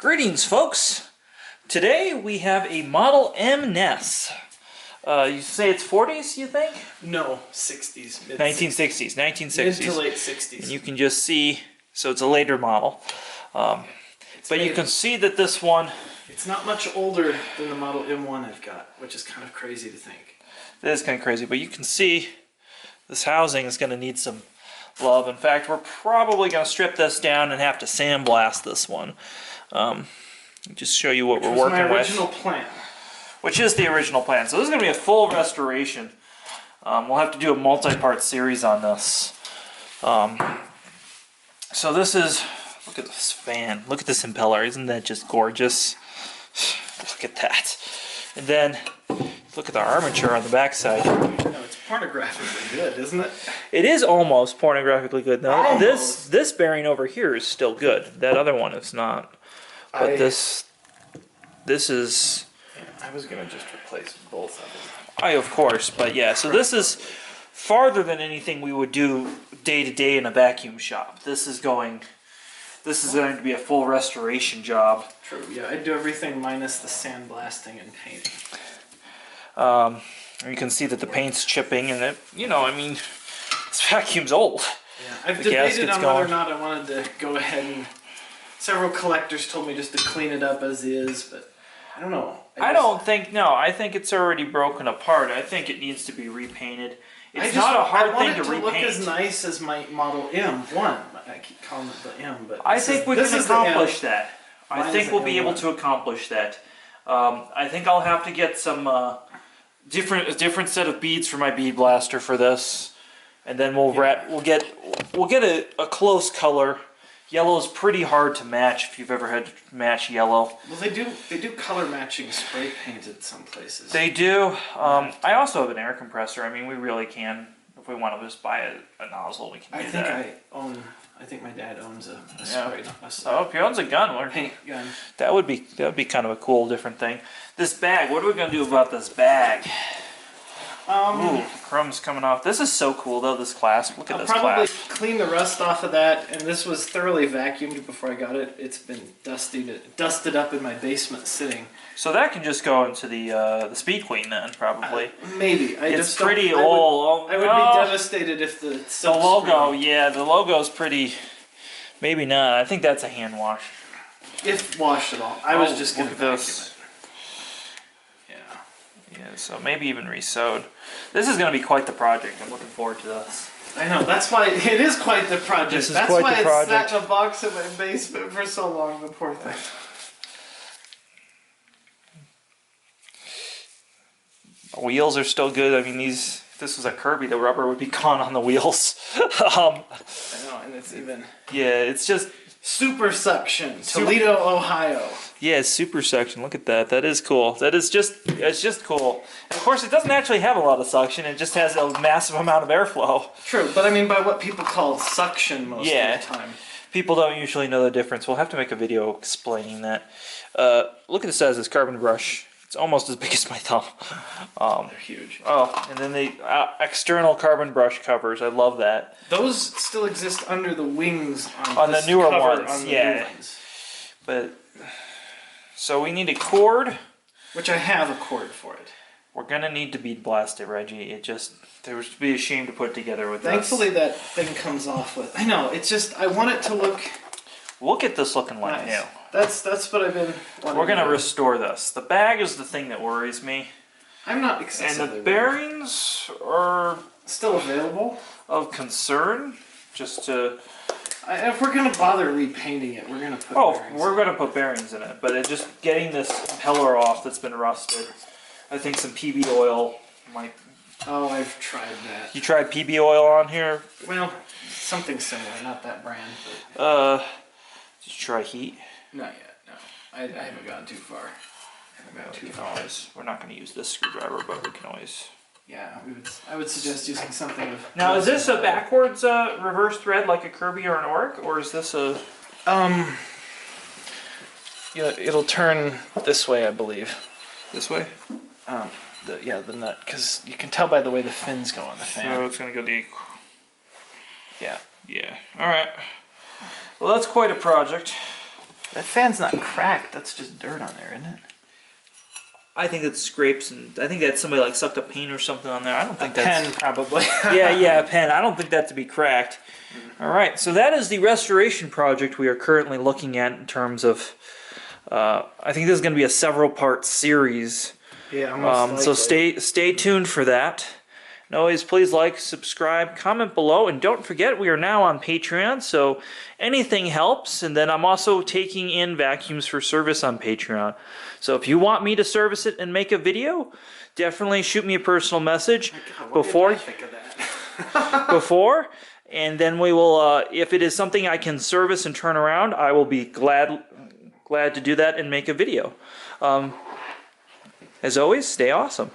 Greetings, folks. Today we have a Model M NES. You say it's 40s, you think? No, 60s. 1960s. 1960s. Mid to late 60s. And you can just see, so it's a later model. But you can see that this one... It's not much older than the Model M1 I've got, which is kind of crazy to think. That is kind of crazy, but you can see this housing is going to need some love. In fact, we're probably going to strip this down and have to sandblast this one. Just show you what we're working with. My original plan. Which is the original plan. So this is going to be a full restoration. We'll have to do a multi-part series on this. So this is, look at this fan. Look at this impeller. Isn't that just gorgeous? Look at that. And then look at the armature on the backside. No, it's pornographically good, isn't it? It is almost pornographically good. Now Almost. this bearing over here is still good. That other one is not. But this is... Yeah, I was going to just replace both of them. Of course, but yeah. So this is farther than anything we would do day to day in a vacuum shop. This is going to be a full restoration job. True, yeah. I do everything minus the sandblasting and painting. You can see that the paint's chipping, and it, you know, I mean, this vacuum's old. Yeah, I've debated on whether or not I wanted to go ahead and... Several collectors told me just to clean it up as is, but I don't know. I think it's already broken apart. I think it needs to be repainted. It's not a hard thing to repaint. I want it to look as nice as my Model M1. I keep calling it the M, but I think we can accomplish that. I think we'll be able to accomplish that. I think I'll have to get some a different set of beads for my bead blaster for this, and then we'll get a close color. Yellow is pretty hard to match if you've ever had to match yellow. Well, they do color matching spray painted some places. They do. I also have an air compressor. I mean, we really can, if we want to just buy a nozzle, we can do that. I think my dad owns a spray. Oh, if he owns a gun, or paint gun. That would be kind of a cool, different thing. This bag. What are we gonna do about this bag? Ooh, crumbs coming off. This is so cool though, this clasp. Look at this clasp. I'll probably clean the rust off of that, and this was thoroughly vacuumed before I got it. It's been dusted up in my basement sitting. So that can just go into the Speed Queen then, probably. Maybe. It's pretty old. I would be devastated if the logo, yeah, the logo's pretty, maybe not. I think that's a hand wash. If washed at all. I was just going to vacuum this. it. Yeah, so maybe even re-sewed. This is going to be quite the project. I'm looking forward to this. I know, that's why it is quite the project. That's why it's sat in a box in my basement for so long, the poor thing. The wheels are still good. I mean, if this was a Kirby, the rubber would be gone on the wheels. I know, and it's even... Yeah, it's just... Super suction, Toledo, Ohio. Yeah, it's super suction. Look at that. That is cool. It's just cool. And of course, it doesn't actually have a lot of suction. It just has a massive amount of airflow. True, but I mean by what people call suction most of the time. People don't usually know the difference. We'll have to make a video explaining that. Look at the size of this carbon brush. It's almost as big as my thumb. They're huge. Oh, and then the external carbon brush covers. I love that. Those still exist under the wings on the newer ones. Yeah. But so we need a cord, which I have a cord for it. We're gonna need to bead blast it, Reggie. There would be a shame to put it together with Thankfully, that thing comes off with. I know. It's just I want it to look. Look at this looking like new. That's what I've been wanting. We're gonna restore this. The bag is the thing that worries me. I'm not excessively. And the bearings are still available. Of concern, just to. If we're gonna bother repainting it, we're gonna put. Bearings we're gonna put bearings in it, but just getting this impeller off that's been rusted. I think some PB oil might. Oh, I've tried that. You tried PB oil on here? Well, something similar, not that brand. But... Did you try heat? Not yet. No, I haven't gone too far. We're not going to use this screwdriver, but we can always. Yeah, I would suggest using something of. Now, is this a backwards reverse thread like a Kirby or an Orc, or is this a? It'll turn this way, I believe. This way? The nut, because you can tell by the way the fins go on the fan. So it's going to go the. Yeah. Yeah. All right. Well, that's quite a project. That fan's not cracked. That's just dirt on there, isn't it? I think it's scrapes, and I think that somebody like sucked a paint or something on there. I don't think A that's... pen, probably. yeah, a pen. I don't think that to be cracked. All right, so that is the restoration project we are currently looking at in terms of... I think this is going to be a several-part series. Yeah, most so likely. stay tuned for that. And always, please like, subscribe, comment below, and don't forget we are now on Patreon, so anything helps. And then I'm also taking in vacuums for service on Patreon. So if you want me to service it and make a video, definitely shoot me a personal message before, and then we will. If it is something I can service and turn around, I will be glad to do that and make a video. As always, stay awesome.